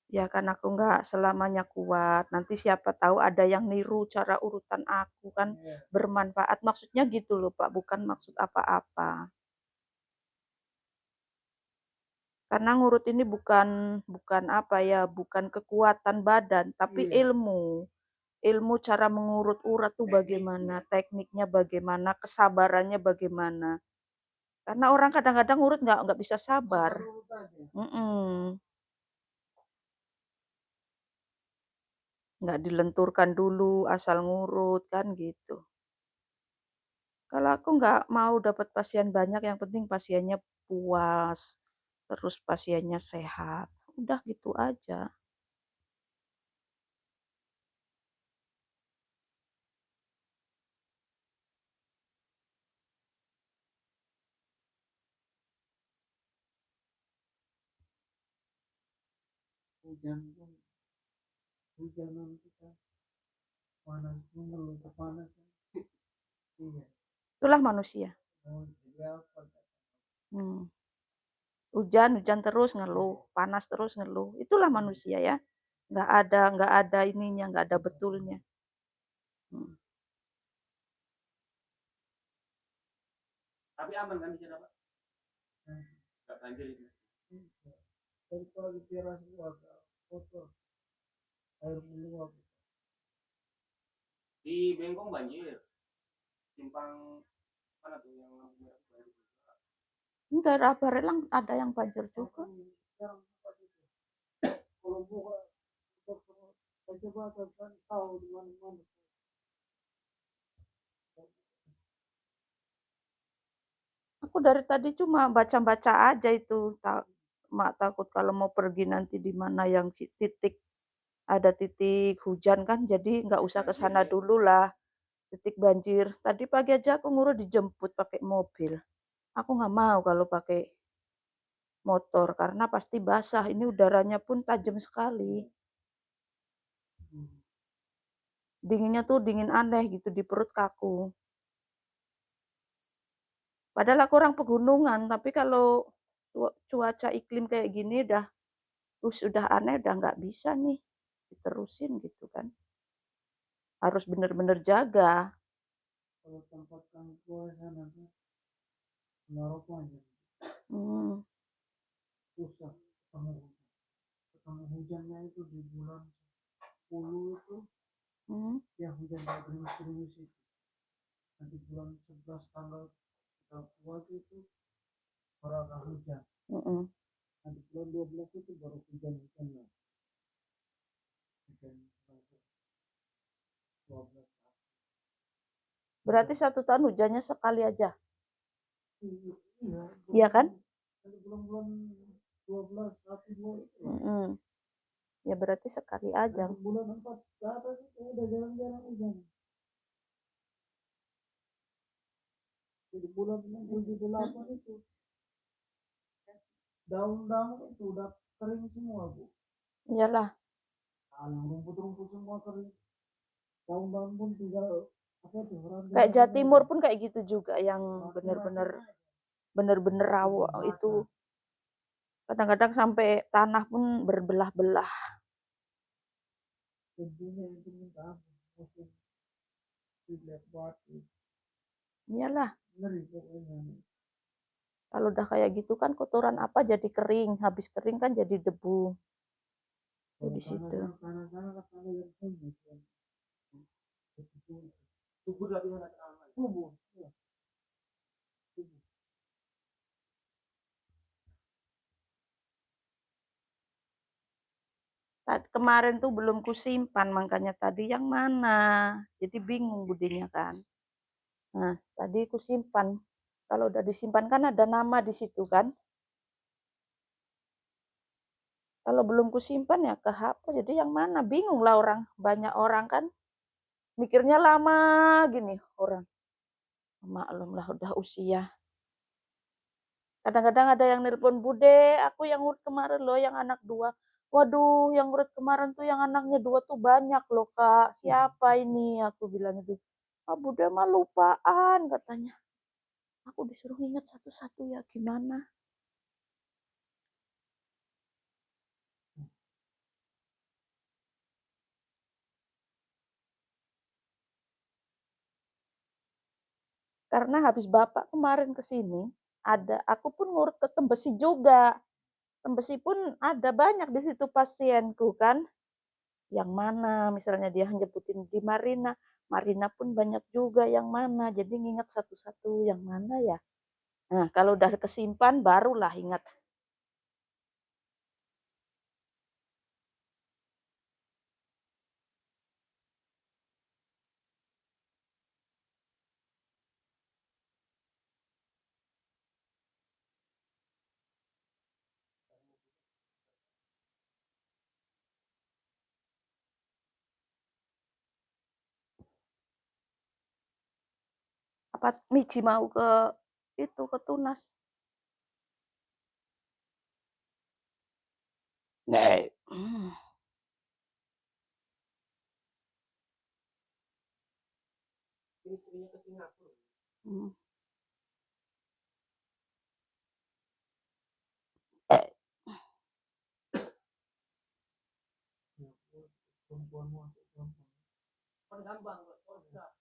Ya kan aku nggak selamanya kuat, nanti siapa tahu ada yang niru cara urutan aku kan bermanfaat, maksudnya gitu loh Pak, bukan maksud apa-apa. Karena ngurut ini bukan bukan apa ya, bukan kekuatan badan, tapi ilmu. Ilmu cara mengurut urat tuh bagaimana, tekniknya bagaimana, kesabarannya bagaimana. Karena orang kadang-kadang ngurut nggak bisa sabar. Mhm. Nggak dilenturkan dulu, asal ngurut, kan gitu. Kalau aku nggak mau dapat pasien banyak, yang penting pasiennya puas, terus pasiennya sehat. Udah gitu aja. Hujan pun hujanan kita panas pun ngeluh kepanasan. Iya. Itulah manusia. Mau jadi apa? Hmm. Hujan terus ngeluh, panas terus ngeluh. Itulah manusia ya. Nggak ada ininya, nggak ada betulnya. Hmm. Tapi aman kan di sana Pak? Nggak banjir itu. Tapi kalau di teras itu agak kotor, air meluap. Di Bengkong banjir, simpang mana tuh yang lampu merah banjir. Ini daerah Barelang ada yang banjir juga. Sekarang kalau buka coba kan tahu di mana-mana. Aku dari tadi cuma baca-baca aja itu. Mak takut kalau mau pergi nanti di mana yang titik ada titik hujan kan, jadi nggak usah ke sana dulu lah. Titik banjir. Tadi pagi aja aku ngurus dijemput pakai mobil. Aku nggak mau kalau pakai motor karena pasti basah. Ini udaranya pun tajam sekali. Dinginnya tuh dingin aneh gitu di perut kaku. Padahal aku orang pegunungan, tapi kalau cuaca iklim kayak gini udah aneh, udah nggak bisa nih diterusin gitu kan. Harus bener-bener jaga. Kalau tempat kang tua sana Maroko aja Hmm. susah ketemu hujannya itu di bulan 10 itu Hmm. ya hujan kayak gerimis-gerimis itu. Nanti bulan 11 tanggal 30 itu baru agak hujan. Hmm. Nanti bulan 12 itu baru hujan-hujan lah. Hujan 12. Berarti 1 tahun hujannya sekali aja. Iya, Iya kan? nanti bulan-bulan 12, 1, 2 itu lah. Hmm. Ya berarti sekali aja. Nanti bulan 4 ke atas itu udah jarang-jarang hujan. Jadi bulan 6, 7, 8 itu daun-daun itu udah kering semua bu. Iyalah. Alang rumput-rumput semua kering. Daun-daun pun tinggal apa tuh Kayak ranting-ranting aja. Jatimur pun kayak gitu juga yang bener-bener rawa itu. Kadang-kadang sampai tanah pun berbelah-belah. Tentunya itu minta ampun. Musim dilihat batu. Iyalah. Ngeri pokoknya. Kalau udah kayak gitu kan kotoran apa jadi kering. Habis kering kan jadi debu. Tuh Kalau di situ. tanah-tanah kan ada yang tumbuh. Subur lagi sana tanah. Subur. Ya, subur. Kemarin tuh belum kusimpan, makanya tadi yang mana. Jadi bingung budinya kan. Nah, tadi kusimpan. Kalau udah disimpan kan ada nama di situ kan. Kalau belum kusimpan ya kehapus. Jadi yang mana? Bingung lah orang. Banyak orang kan. Mikirnya lama gini orang. Maklum lah udah usia. Kadang-kadang ada yang nelpon, Bude, aku yang urut kemarin loh, yang anak 2. Waduh, yang urut kemarin tuh yang anaknya 2 tuh banyak loh, Kak. Siapa ini? Aku bilang itu. Ah, Bude mah lupaan, katanya. Aku disuruh ingat satu-satu ya, gimana? Karena habis Bapak kemarin ke sini, aku pun ngurut ke Tembesi juga. Tembesi pun ada banyak di situ pasienku kan. Yang mana misalnya dia nyebutin di Marina. Marina pun banyak juga yang mana. Jadi ngingat satu-satu yang mana ya. Nah, kalau udah kesimpan barulah ingat. Apa Michi mau ke itu ke Tunas? Nih. Istrinya ke Singapura. Hmm. Eh. Perempuan masuk perempuan. Kan gampang, Polda.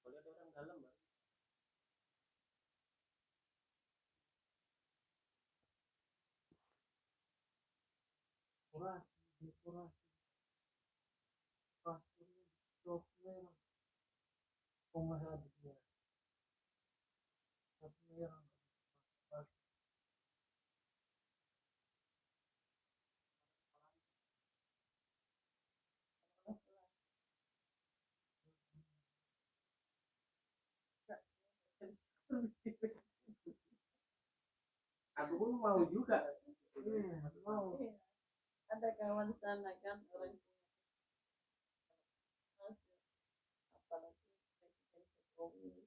Kalau ada orang dalam, Bang. Kurasi, dekorasi, kasur, software, pemasaran dia. Satu merah. Aku pun mau juga. Mau. Ada kawan sana kan orang apalagi Presiden Jokowi.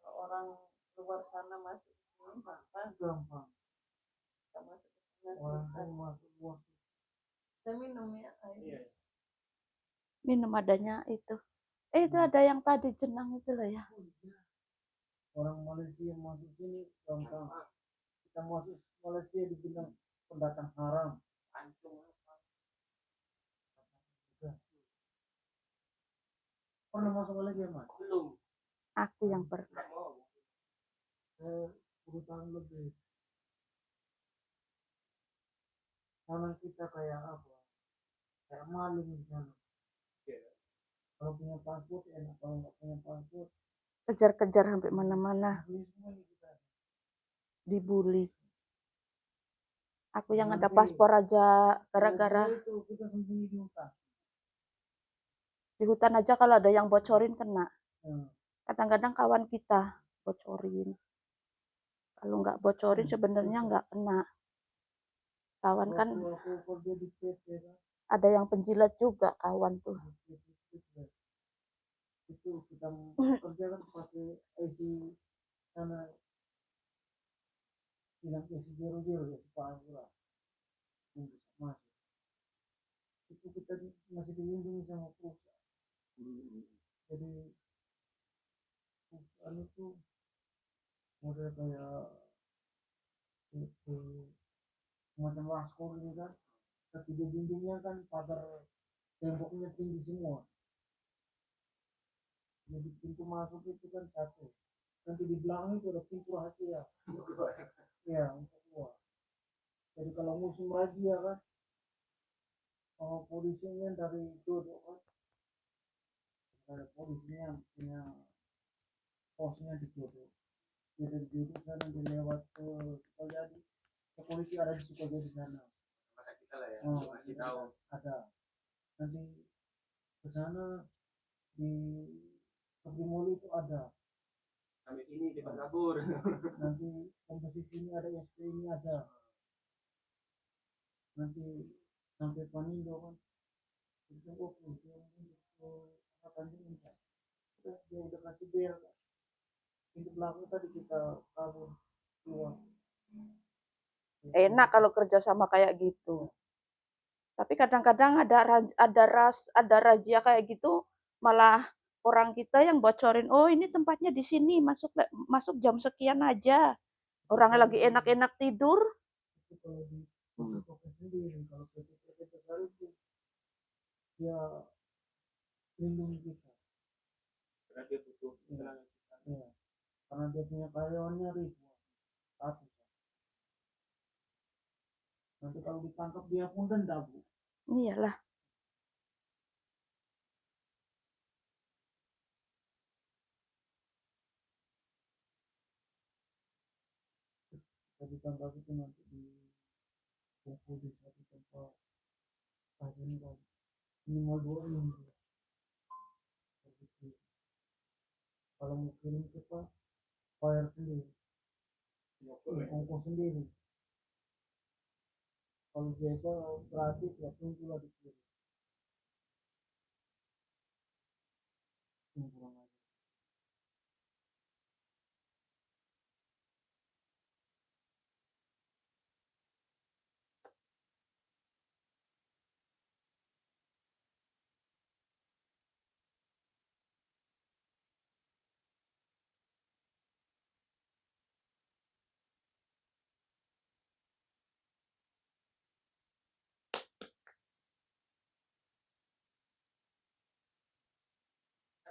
Kalau orang luar sana masuk sini gampang. Gampang. Kita masuk ke sana. Orang masuk luar. Saya minum ya air. Iya. Minum adanya itu. Itu ada yang tadi jenang itu lah ya. Orang Malaysia masuk sini gampang. Kita masuk Malaysia dibilang pendatang haram. Pernah masuk Malaysia, Mas? Belum. Aku yang pernah. 10 tahun lebih. Karena kita kayak apa? Kayak malu di sana. Kalau punya paspor enak, kalau nggak punya paspor Kejar-kejar sampai mana-mana. Dibully. Aku yang ada paspor aja gara-gara di hutan aja kalau ada yang bocorin kena. Kadang-kadang kawan kita bocorin. Kalau nggak bocorin sebenarnya nggak kena. Kawan kan ada yang penjilat juga kawan tuh. Itu kita kerja kan pakai ID sana bilang isi zero ya Pak untuk masuk. Itu kita masih dilindungi sama perusahaan. Jadi perusahaan itu model kayak itu macam waskor ini kan, tapi di dindingnya kan pagar temboknya tinggi semua. Jadi pintu masuk itu kan satu. Nanti di belakang itu ada pintu rahasia. Ya, untuk keluar. Jadi kalau musim razia kan, polisinya dari Dodo kan, ada polisinya punya posnya di Dodo. Jadi di Dodo sana dia lewat ke Sukajadi. Polisi ada di Sukajadi sana. Maka kita lah ya, masih tahu. Ada. Nanti ke sana di Mall itu ada. Sampai sini cepat kabur. Nanti sampai sini ada SP ini ada. Nanti sampai Panindo kan. Itu kok akan diminta. Terus dia udah kasih bel. Pintu belakang tadi kita kabur keluar. Enak kalau kerja sama kayak gitu. Tapi kadang-kadang ada razia kayak gitu malah orang kita yang bocorin, oh ini tempatnya di sini, masuk jam sekian aja. Orangnya lagi enak-enak tidur. Itu kalau di toko sendiri, kalau PT besar itu dia lindungi kita. Karena dia butuh Iya. tenaga kita. Iya. Karena dia punya karyawannya ribuan, ratusan. Nanti kalau ditangkap dia pun denda, Bu. Iyalah. Tapi tambah itu nanti di kumpul di satu tempat kajian kan minimal 2 minggu. Begitu. Kalau mau kirim ke Pak, bayar sendiri, ongkos sendiri. Kalau biasa gratis ya tunggulah dikirim. Kurang aja.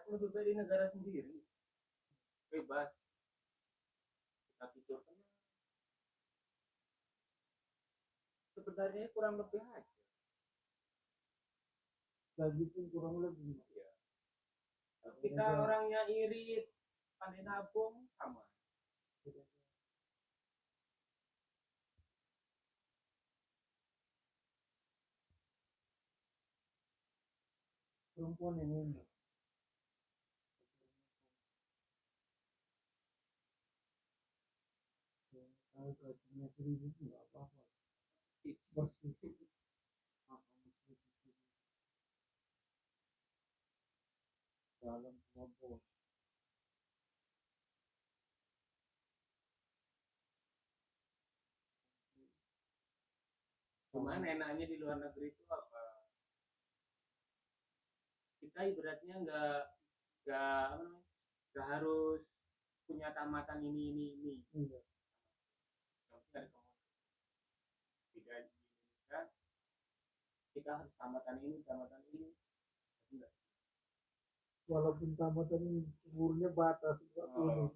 Aku lebih baik di negara sendiri, bebas. Kita tidur tenang. Sebenarnya kurang lebih aja. Gaji pun kurang lebih. Ya. Kalau kita orangnya irit, pandai nabung, sama. Perempuan yang ini. Kalau gajinya 1.000 nggak apa-apa. Bersih. Dalam semua bos. Cuman enaknya di luar negeri itu apa? Kita ibaratnya nggak harus punya tamatan ini. Iya. Yang penting ada kemampuan. Tidak di Indonesia, kita harus tamatan ini. Enggak. Walaupun tamatan ini umurnya batas nggak boleh.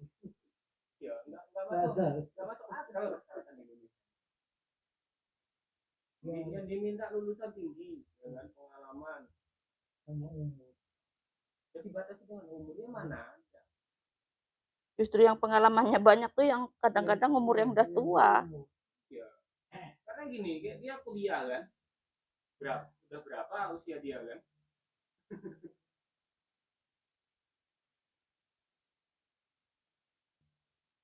Ya, nggak masuk akal persyaratan Indonesia. Yang diminta lulusan tinggi dengan pengalaman. Sama umur. Jadi batasi dengan umurnya mana? Justru yang pengalamannya banyak tuh yang kadang-kadang umur yang udah tua. Ya. Karena gini, dia kuliah kan. Udah berapa usia dia kan?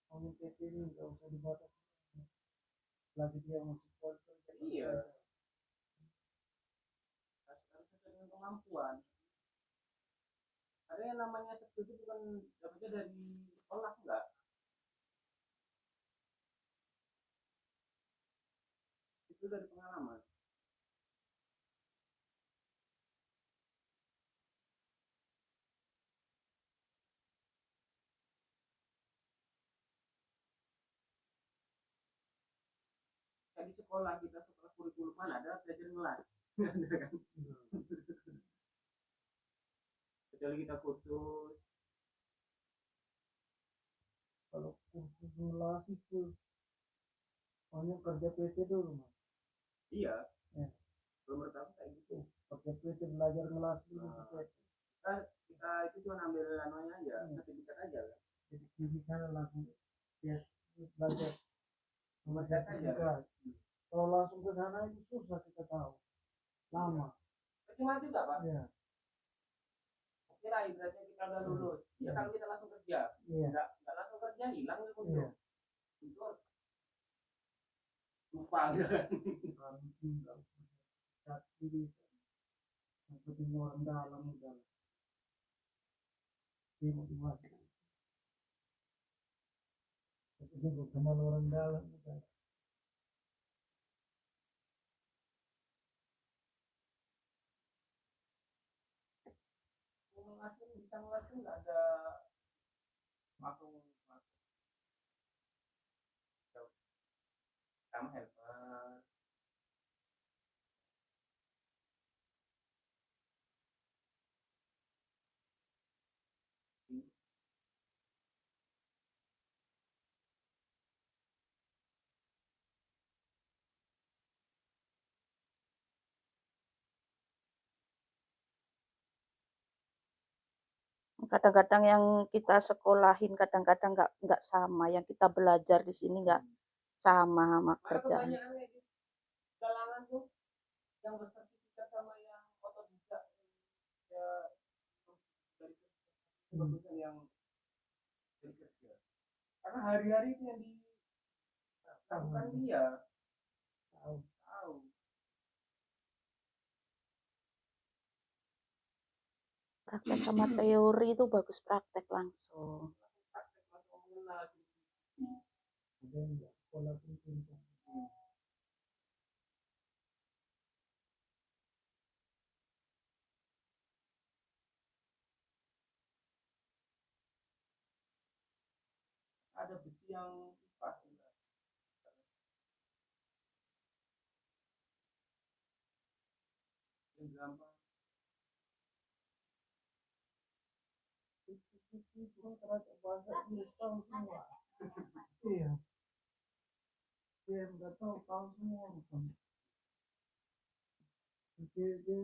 Kalau PT ini nggak usah dibatasi. Lagi dia masih sponsor. Iya. Harus dengan kemampuan. Karena yang namanya itu bukan dapatnya dari sekolah enggak. Itu dari pengalaman. Di sekolah kurikulum mana ada belajar ngelas. Kecuali kita kursus. Kalau kursus ngelas itu hanya kerja PT dulu, Mas. Iya. Ya. Belum bertahu kayak gitu. Kerja PT belajar ngelas dulu. Kita itu cuma ambil namanya aja, sertifikat aja kan. Jadi di sana langsung ya belajar Belajar aja. Kalau langsung ke sana itu susah kita tahu, lama. Cuma juga Pak. Iya. Kira ibaratnya kita udah lulus, ya kalau kita langsung kerja, nggak langsung kerja hilang itu untuk lupa kan. Sekarang tinggal cat diri, yang penting orang dalam udah dimotivasi. Tapi gue kenal orang dalam udah. masuk bisa ngeliat tuh nggak ada langsung masuk sama helper. Kadang-kadang yang kita sekolahin kadang-kadang nggak sama, yang kita belajar di sini nggak sama sama Mana kerjaan. kebanyakan di kalangan tuh yang bersertifikat sama yang otodidak ya dari kerja yang dari kerja. Karena hari-hari itu yang dilakukan dia tahu. Praktek sama teori itu bagus praktek langsung. Praktek langsung mengenal Ada yang nggak sekolah pun pintar. ada besi yang kipas yang gampang Itu terasa bahasa Inggris tahu semua. Iya. Dia nggak tahu semua bukan. Dia itu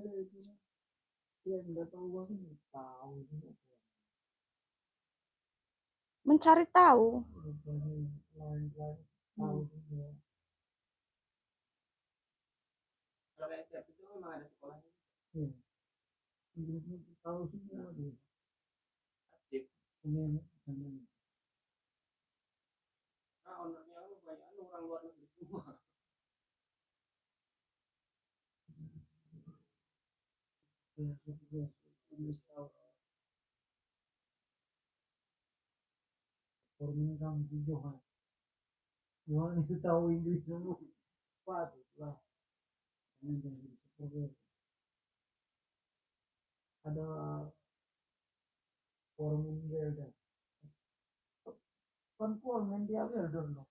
dia nggak tahu bahasa Inggris tahu semua. Mencari tahu. Lain-lain tahu semua. kalau kayak siap itu memang ada sekolahnya Iya. Inggrisnya tahu semua dia. asik. Ini. Nah ownernya kan banyak orang luar negeri semua. Inggris tahu. Formnya kamu si Johan. Johan itu tahu Inggris semua. Patut lah. Ini jadi seperti ada forum Welder. Kan forum dia Welder loh.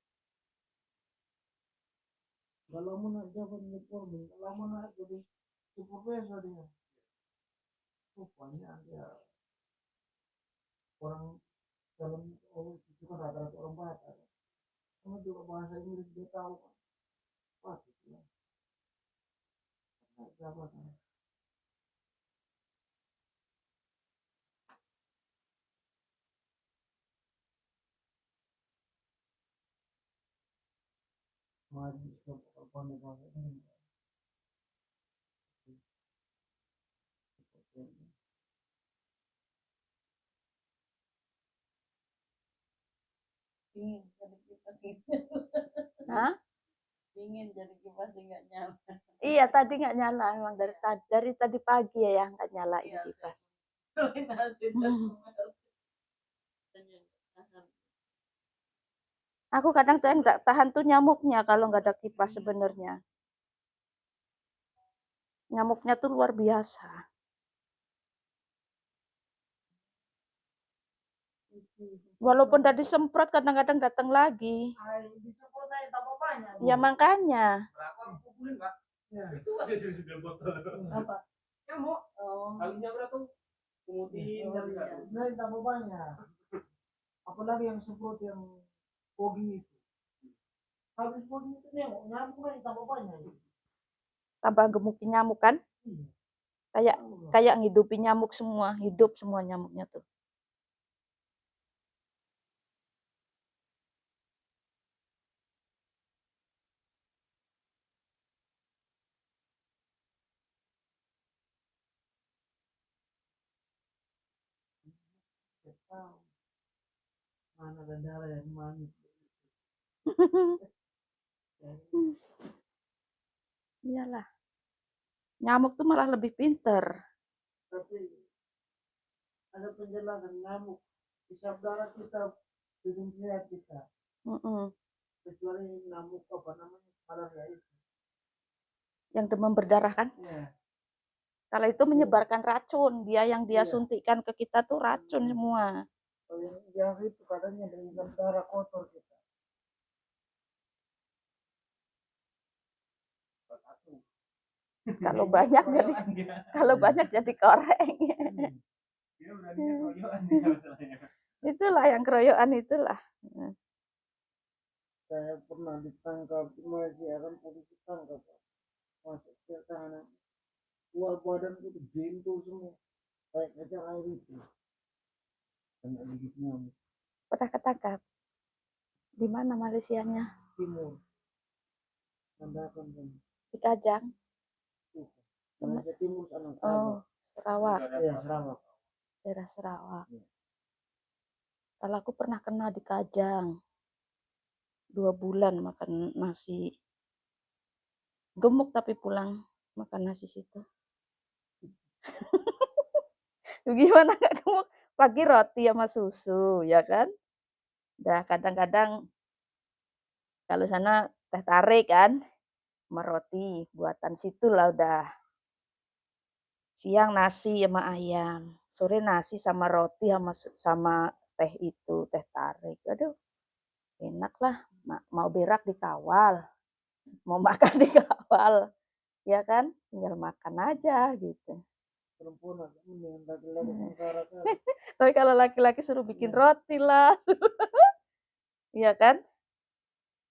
Kalau mau naik jabat di forum, kalau mau naik jadi supervisor dia. Rupanya dia orang dalam itu kan rata-rata orang Batak. Sama juga bahasa Inggris dia tahu. Patut lah. Naik jabatan. Maju ke pandai-pandai ini. Dingin jadi kipas ini. Hah? Dingin jadi kipas nggak nyala. Iya tadi nggak nyala, emang dari tadi pagi ya yang nggak nyalain Iya, kipas. Aku kadang saya nggak tahan tuh nyamuknya kalau nggak ada kipas sebenarnya. Nyamuknya tuh luar biasa. Walaupun udah disemprot kadang-kadang datang lagi. Disemprot aja tambah banyak. Ya makanya. Aku pukulin Pak. Ya. Itu ada di dalam botol. Apa? Nyamuk. Oh. Kalinya berapa tuh? Kemudian Nah, tambah banyak. Apalagi yang semprot yang fogging itu. Habis fogging itu nyamuk kan tambah banyak. Tambah gemukin nyamuk kan? Iya. Kayak ngidupin nyamuk semua, hidup semua nyamuknya tuh. Tahu. Mana ada darah yang manis. Iyalah. Nyamuk tuh malah lebih pinter. Tapi ada penjelasan nyamuk hisap darah kita bikin sehat kita. Kecuali nyamuk apa namanya malaria itu. Yang demam berdarah kan? Iya. Kalau itu menyebarkan racun, yang dia Iya. suntikkan ke kita tuh racun semua. Kalau yang biasa itu katanya dengan darah kotor kita. Kalau banyak jadi koreng. Dia beraninya keroyokan dia masalahnya. Itulah yang keroyokan itulah. Saya pernah ditangkap di Malaysia kan, polisi tangkap, masuk ke tahanan, keluar badan itu bentul semua kayak kacang air itu, kena gigit nyamuk. Pernah ketangkap? Di mana Malaysianya? Timur Nandakan kan Di Kajang. Malaysia Timur sana. Oh, Sarawak. Iya, Sarawak. Daerah Sarawak. Iya. Kalau aku pernah kena di Kajang. 2 bulan makan nasi. Gemuk tapi pulang makan nasi situ. Gimana nggak gemuk? Pagi roti sama susu, ya kan? Dah kadang-kadang kalau sana teh tarik kan, sama roti buatan situ lah udah. Siang nasi sama ayam, sore nasi sama roti sama teh itu, teh tarik. Aduh, enak lah. Mau berak dikawal, mau makan dikawal, ya kan? Tinggal makan aja gitu. Perempuan agak mendingan laki-laki tengkara kan. Tapi kalau laki-laki suruh bikin roti lah, iya kan?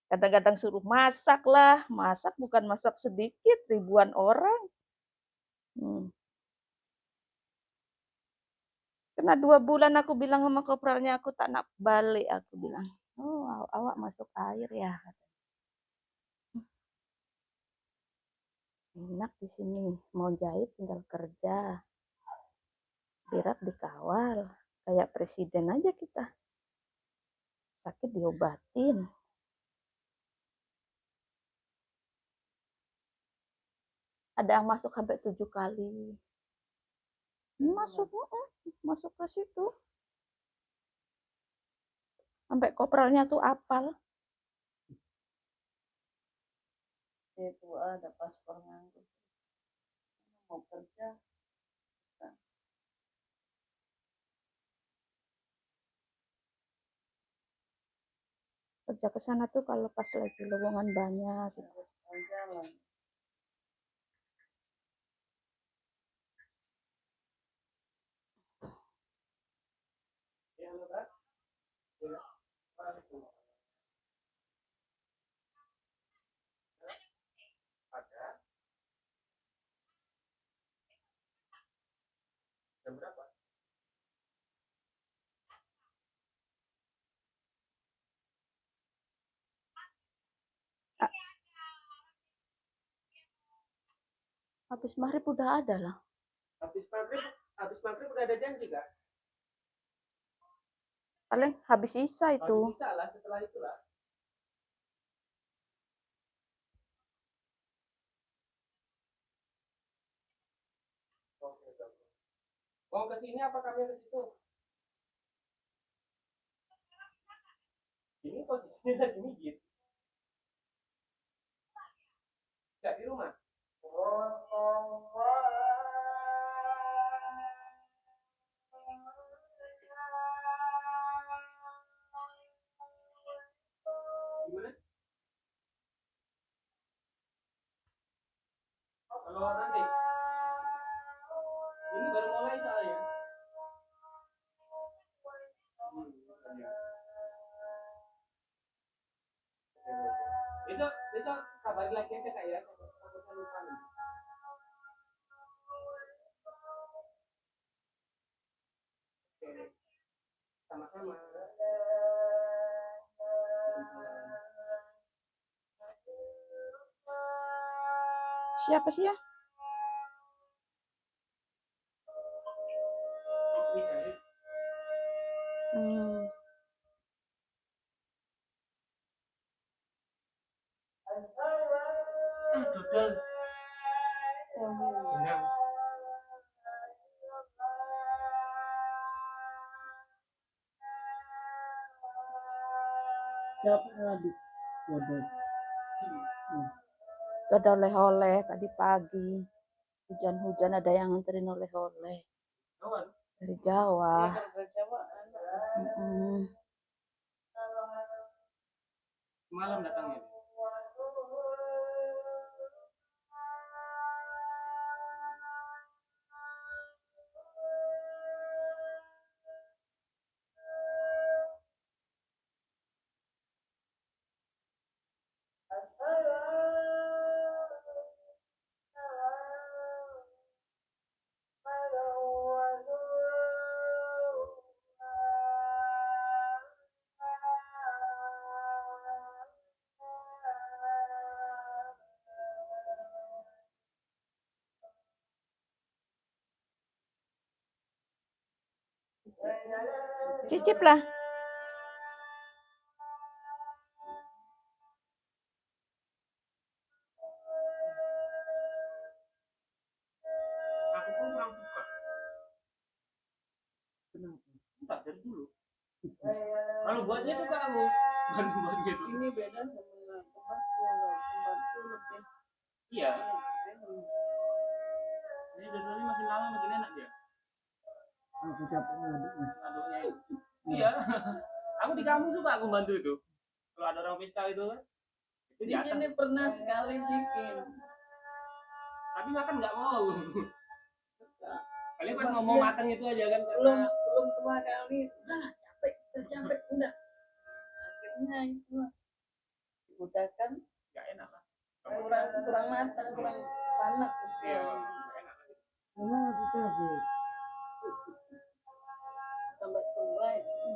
Kadang-kadang suruh masak lah, masak bukan masak sedikit, ribuan orang. Kena 2 bulan aku bilang sama kopralnya, aku tak nak balik, aku bilang. Oh, awak masuk air ya. Enak di sini, mau jahit tinggal kerja. Berak dikawal, kayak presiden aja kita. Sakit diobatin. Ada yang masuk sampai 7 kali. Masuk ke situ. Sampai kopralnya tuh apal. Itu ada paspor nganggur. Mau kerja. Kerja ke sana tuh kalau pas lagi lowongan banyak. Gitu. Jalan. Jam berapa? Habis maghrib udah ada lah. Habis maghrib udah ada janji kak? Paling habis isya itu. Habis isya lah, setelah itulah. Mau ke sini apa kami ke situ? Ini posisinya lagi mijit. Enggak di rumah. Gimana? Kalau nanti ini baru mulai soalnya. Besok kabar lagi aja kak ya. Takutnya lupa nih. Oke. Sama-sama. Siapa sih ya? Dodol. Benang. Siapa adik? Waduh. Itu ada oleh-oleh tadi pagi. Hujan-hujan ada yang nganterin oleh-oleh Kawan, dari Iya, Jawa. kalau ke Jawa ada. Mm-mm. semalam datangnya. Cicip lah. Aku pun kurang suka. Kenapa? Entah dari dulu. Kalau buatnya suka aku. Bantu buat gitu. Ini beda sama tempatku lebih Iya. enak. Jadi dodolnya makin lama makin enak dia. Aku capek ngaduknya. Aduknya itu. Iya. Aku di kampung suka aku bantu itu. Kalau ada orang pesta itu kan. Itu Di di atas. sini pernah sekali bikin. Tapi makan nggak mau. Suka. Kalian pas Coba, mau iya. matang itu aja kan belum karena belum tua kali udahlah capek udah akhirnya itu udahkan nggak enak lah. kurang matang kurang panas Iya. istilahnya Nggak enak. Memang aku capek. sampai tua itu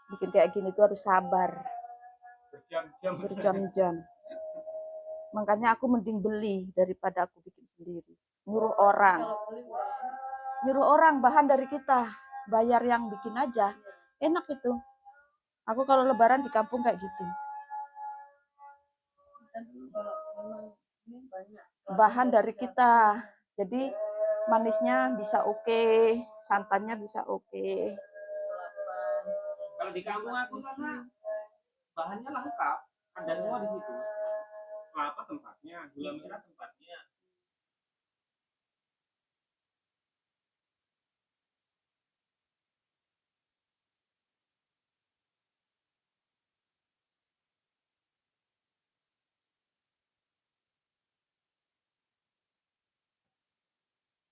Bikin kayak gini tuh harus sabar Berjam-jam. berjam-jam. Makanya aku mending beli daripada aku bikin sendiri. Nyuruh orang. kalau beli kurang Nyuruh orang bahan dari kita. Bayar yang bikin aja. Enak itu. Aku kalau lebaran di kampung kayak gitu. dan kalau memang ini banyak Bahan dari kita. Jadi manisnya bisa oke, santannya bisa oke. Kalau di kampung aku karena bahannya lengkap, ada semua di situ. Kelapa tempatnya, gula merah tempatnya.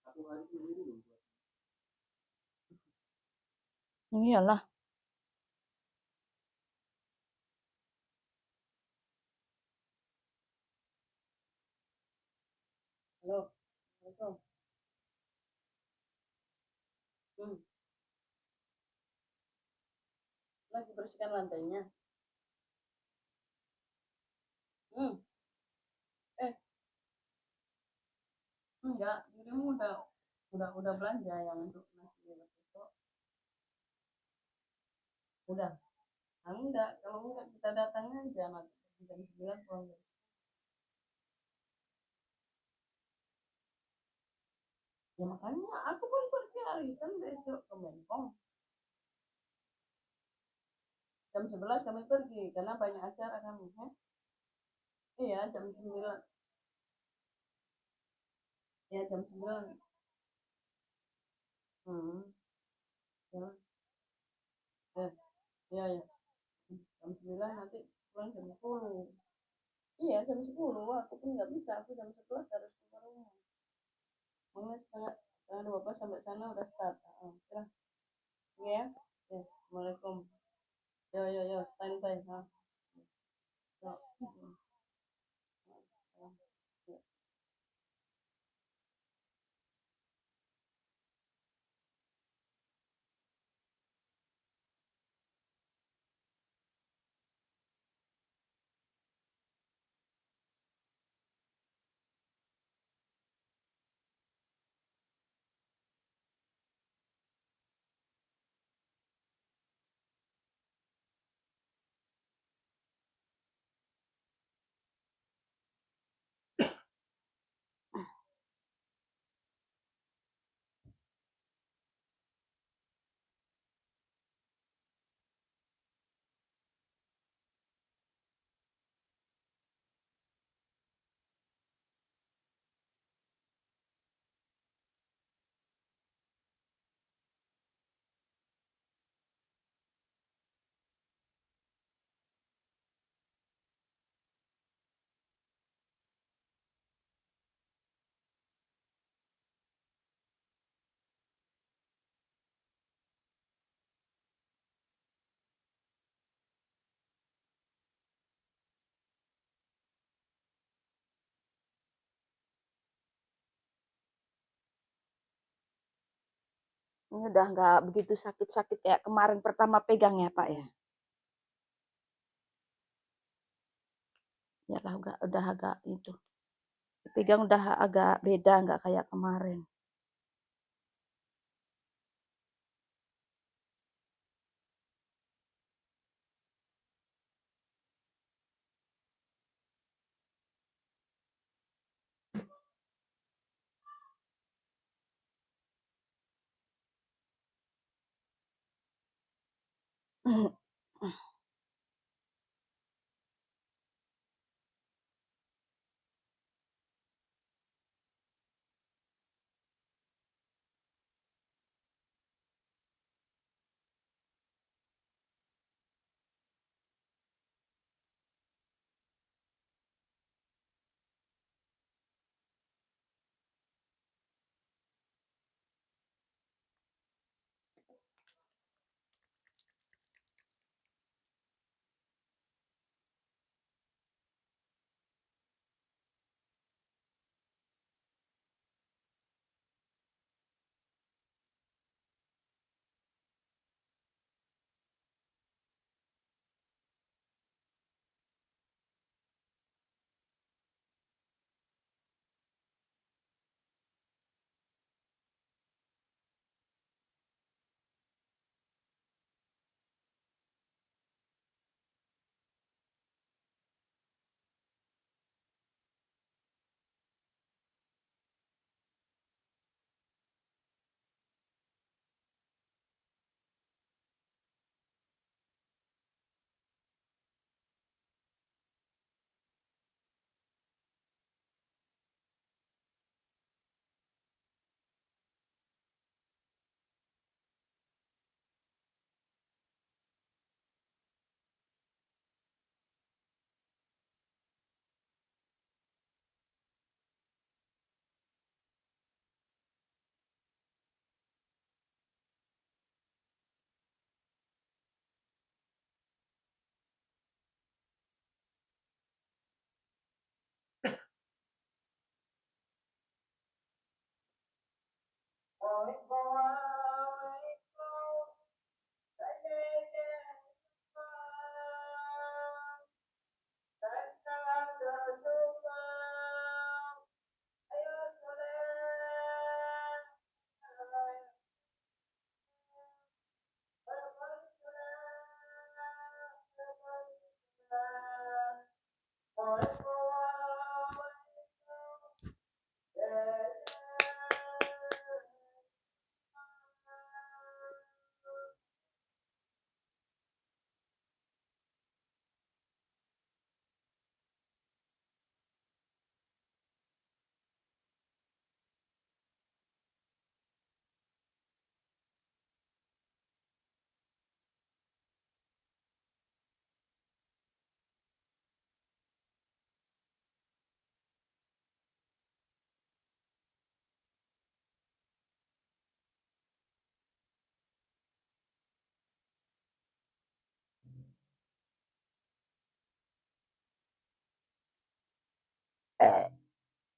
Satu hari sendiri loh. Iyalah. halo Assalamualaikum lagi bersihkan lantainya eh enggak dirimu udah belanja yang untuk nasi besok udah enggak kalau enggak kita datang aja nanti jam 9 pulang. Ya makanya aku pun pergi arisan besok ke Mentong. Jam 11 kami pergi karena banyak acara kami. Iya, jam 9. Ya, jam 9. Hmm. Ya, ya, ya, ya. Jam 9 nanti pulang jam 10. Iya, jam 10. Aku pun nggak bisa. Aku jam 11 harus keluar rumah. Mulai setengah 12 sampai sana udah start. Kira. Iya, ya. Assalamualaikum. Yo, yo, yo, standby. Yo. Ini udah nggak begitu sakit-sakit kayak kemarin pertama pegang ya Pak ya. Ya lah udah agak itu. Pegang udah agak beda, nggak kayak kemarin.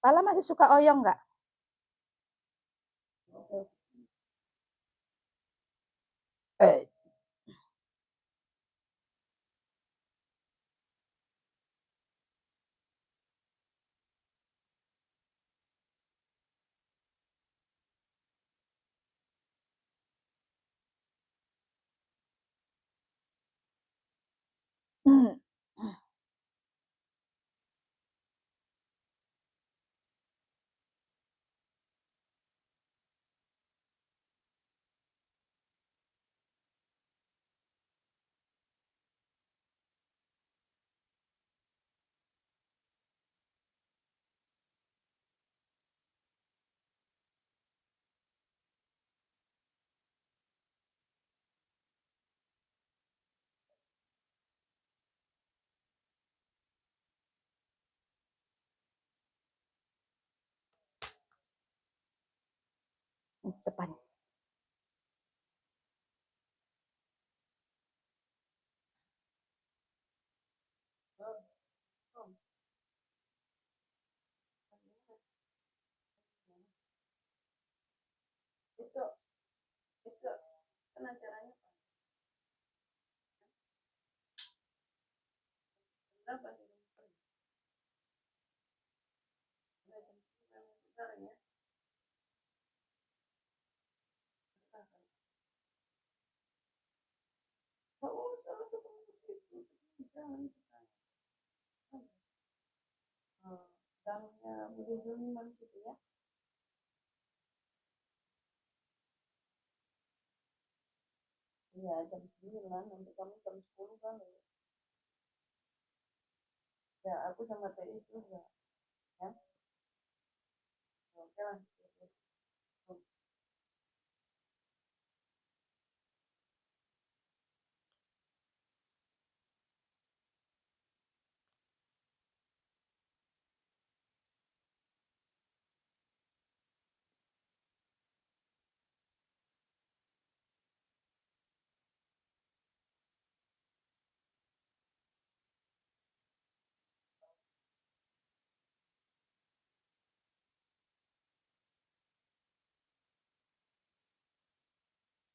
Pala masih suka oyong nggak? Eh. Depan. Besok Itu kan acaranya berapa nih? Udah jam 9 sekarang ya. Nggak usah lah ketemu di situ. Jangan gangnya Budi Juliman situ ya. Iya jam 9 nanti kamu jam 10 kan ya aku sama TI juga ya. Oke lah.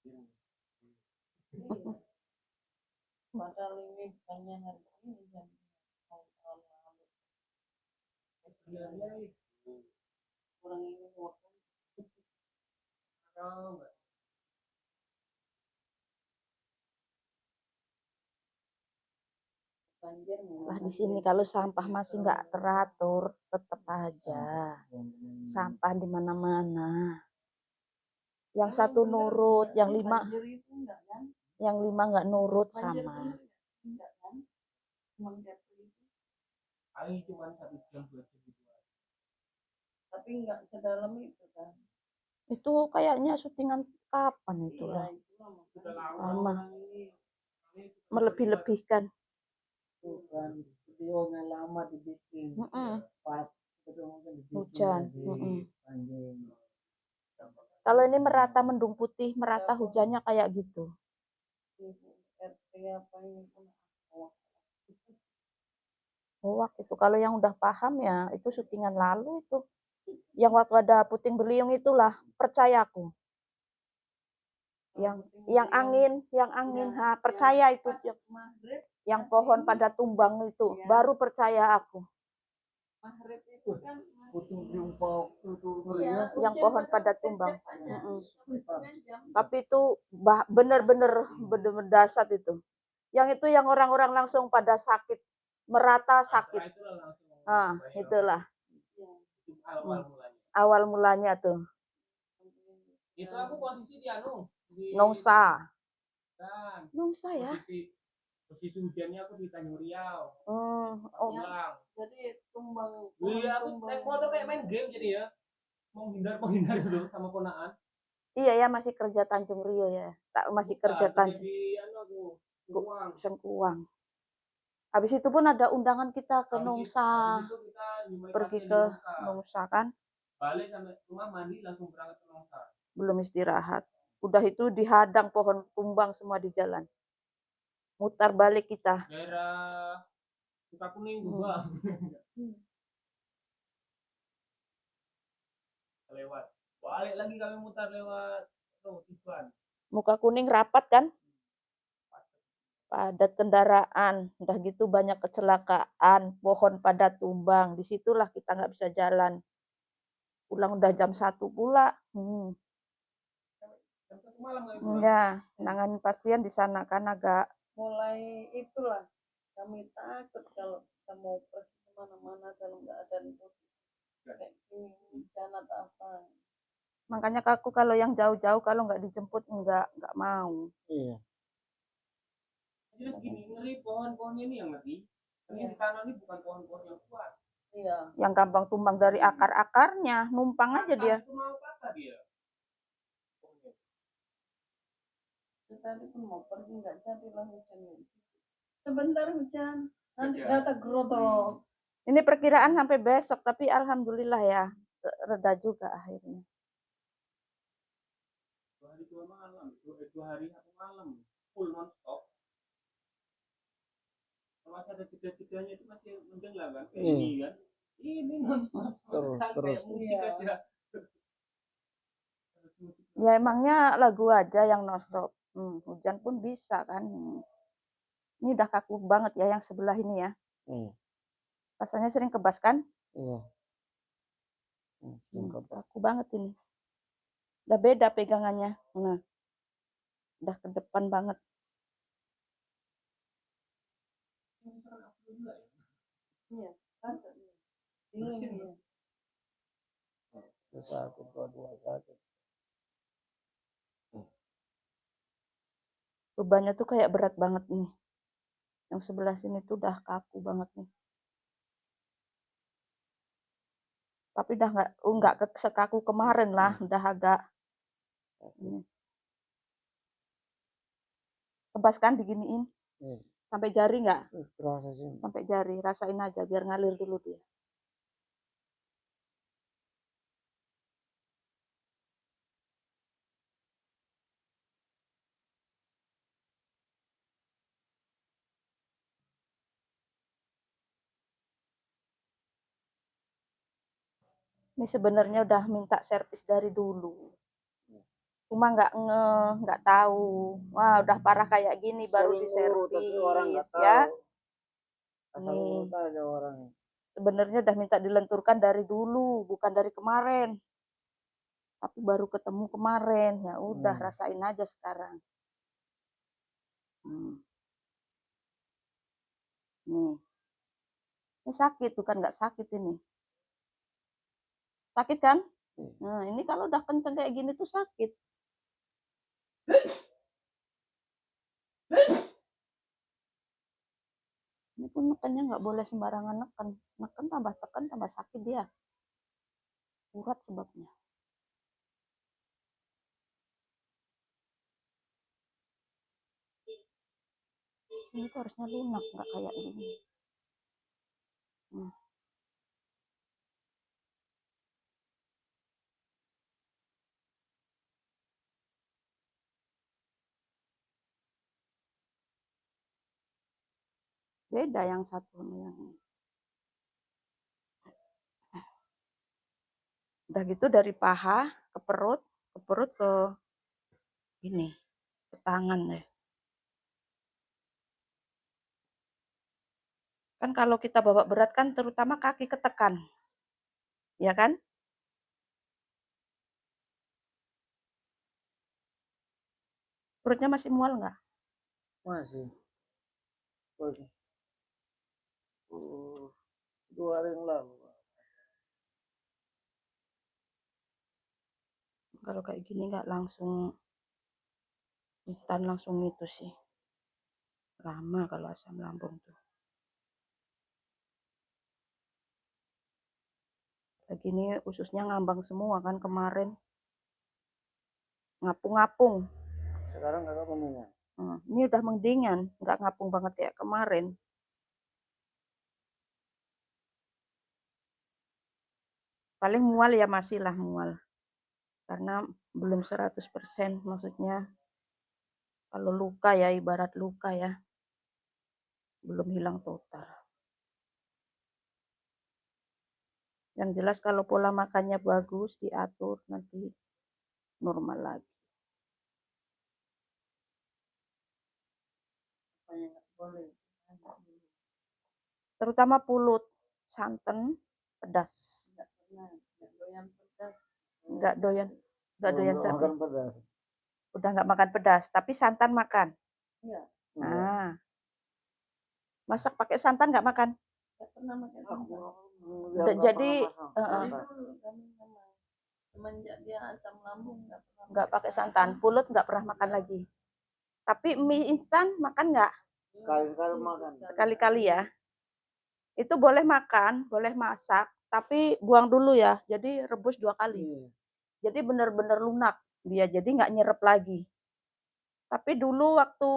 Iya. Padahal ini hanya hari ini jam tahun lalu. Kurang ini waktu. Banjir Lah di sini kalau sampah masih nggak teratur, tetap aja sampah di mana-mana. Yang satu nurut, yang lima banjir itu enggak kan? nggak nurut Banjir sama. itu enggak kan? Cuma Kepri itu. Paling cuma 1 jam 2 jam gitu. Tapi enggak sedalam itu kan. Itu kayaknya syutingan kapan itu Iya lah. itu lama. Sudah Lama. ini Melebih-lebihkan. Bukan videonya lama dibikin. Pas itu mungkin dibikin Hujan. lagi anjing. Kalau ini merata mendung putih, merata hujannya kayak gitu. RT apa ini pun Hoak itu. Kalau yang udah paham ya, itu syutingan lalu itu. Yang waktu ada puting beliung itulah, percayaku. Yang angin, ha, percaya itu. Yang pohon pada tumbang itu, baru percaya aku. Maghrib itu kan Puting beliung itu iya, Yang pohon pada tumbang. jam. Tapi itu bener-bener dahsyat itu. Yang itu yang orang-orang langsung pada sakit, merata sakit. Ah, itulah awal mulanya tuh. Itu aku posisi di Nongsa. dan Nongsa ya. posisi hujannya aku di Tanjung Riau. Oh. Jadi tumbang. Iya, aku naik motor kayak main game jadi ya. Menghindar itu sama ponaan. Iya ya, masih kerja Tanjung Rio ya. Masih kerja Tanjung. Sengkuang. Habis itu pun ada undangan kita ke Nongsa. Pergi ke Nongsa kan. Balik sampai rumah mandi langsung berangkat ke Nongsa. Belum istirahat. Udah itu dihadang pohon tumbang semua di jalan. Mutar balik kita. Daerah Sukabumi juga. Lewat. Balik lagi kami mutar lewat Tujuan. Muka Kuning rapat kan? Padat kendaraan, udah gitu banyak kecelakaan, pohon pada tumbang, disitulah kita nggak bisa jalan. Pulang udah jam 1 pula. Jam 1 malam kami pulang. Ya, nangani pasien di sana kan agak. Mulai itulah kami takut kalau kita mau pergi kemana-mana kalau nggak ada posisi kayak gini hujan atau apa. Makanya aku kalau yang jauh-jauh kalau nggak dijemput nggak mau. Iya. Jadi gini, ngeri pohon-pohonnya ini yang ngeri. Ini di kanan ini bukan pohon-pohon yang kuat. Iya. Yang gampang tumbang dari akar-akarnya, numpang aja dia. Itu mau patah dia. Tadi pun mau pergi nggak jadi lah hujan. Sebentar hujan, nanti kata gerotok. Ini perkiraan sampai besok, tapi alhamdulillah ya reda juga akhirnya. 2 hari 2 malam, 2 hari 1 malam, full non-stop. Kalau masih ada jeda-jedanya itu masih mending lah kan, kayak ini kan. Ini non-stop, Terus. kayak musik aja. Musik Ya emangnya lagu aja yang nonstop. Hujan pun bisa kan. Ini udah kaku banget ya yang sebelah ini ya. Rasanya sering kebas kan? Iya. Kaku banget ini. Udah beda pegangannya. Nah, udah ke depan banget. Iya, sakit. Dingin ya. Sakit, dua sakit. Bebannya tuh kayak berat banget nih. Yang sebelah sini tuh udah kaku banget nih. Tapi udah nggak sekaku kemarin lah, udah agak ini. Kebas kan diginiin? Sampai jari nggak? Terasa sih. Sampai jari, rasain aja biar ngalir dulu dia. Ini sebenarnya udah minta servis dari dulu. Cuma nggak tahu. Wah, udah parah kayak gini baru diservis ya. Asal urut aja orang. Sebenarnya udah minta dilenturkan dari dulu, bukan dari kemarin. Tapi baru ketemu kemarin. Ya udah rasain aja sekarang. Nih. Ini sakit, bukan nggak sakit ini. Sakit kan? Nah, ini kalau udah kenceng kayak gini tuh sakit. Ini pun nekannya nggak boleh sembarangan neken. Neken tambah tekan tambah sakit dia. Urat sebabnya. Sini tuh harusnya lunak, nggak kayak gini. Beda yang satu yang ini. Udah gitu dari paha ke perut ke ini, ke tangan deh. Kan kalau kita bawa berat kan terutama kaki ketekan. Ya kan? Perutnya masih mual nggak? Masih. 2 hari yang lalu. Kalau kayak gini nggak langsung instan langsung itu sih. Lama kalau asam lambung tuh. Lagi ini ususnya ngambang semua kan kemarin. Ngapung-ngapung. Sekarang kakak mendingan. Ini udah mendingan, nggak ngapung banget ya kemarin. Paling mual ya masih lah mual. Karena belum 100%, maksudnya kalau luka ya, ibarat luka ya. Belum hilang total. Yang jelas kalau pola makannya bagus, diatur, nanti normal lagi. Terutama pulut, santan, pedas. Nggak doyan santan. Udah nggak makan pedas, tapi santan makan. Iya. Nah, masak pakai santan nggak makan? Nggak pernah makan santan. Jadi semenjak dia asam lambung nggak pakai santan. Pulut nggak pernah makan lagi. Tapi mie instan makan nggak? Sekali-sekali makan. Sekali-kali ya. Itu boleh makan, boleh masak, tapi buang dulu ya. Jadi rebus 2 kali. Jadi benar-benar lunak dia, jadi nggak nyerep lagi. Tapi dulu waktu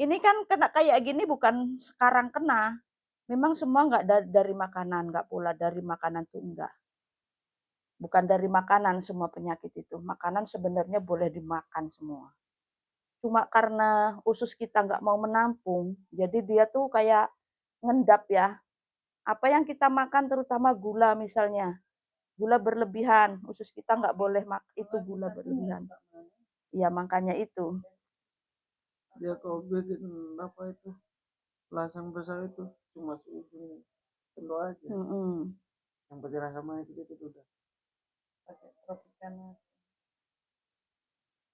ini kan kena kayak gini bukan sekarang kena. Memang semua nggak dari makanan, nggak pula dari makanan tuh enggak. Bukan dari makanan semua penyakit itu. Makanan sebenarnya boleh dimakan semua. Cuma karena usus kita nggak mau menampung, jadi dia tuh kayak ngendap ya. Apa yang kita makan terutama gula misalnya, Gula berlebihan, usus kita nggak boleh itu gula berlebihan. Iya, makanya itu. Dia kalau bikin apa itu lasang besar itu cuma seujung sendok aja. Yang penting rasa manis sedikit udah. Pakai Tropicana.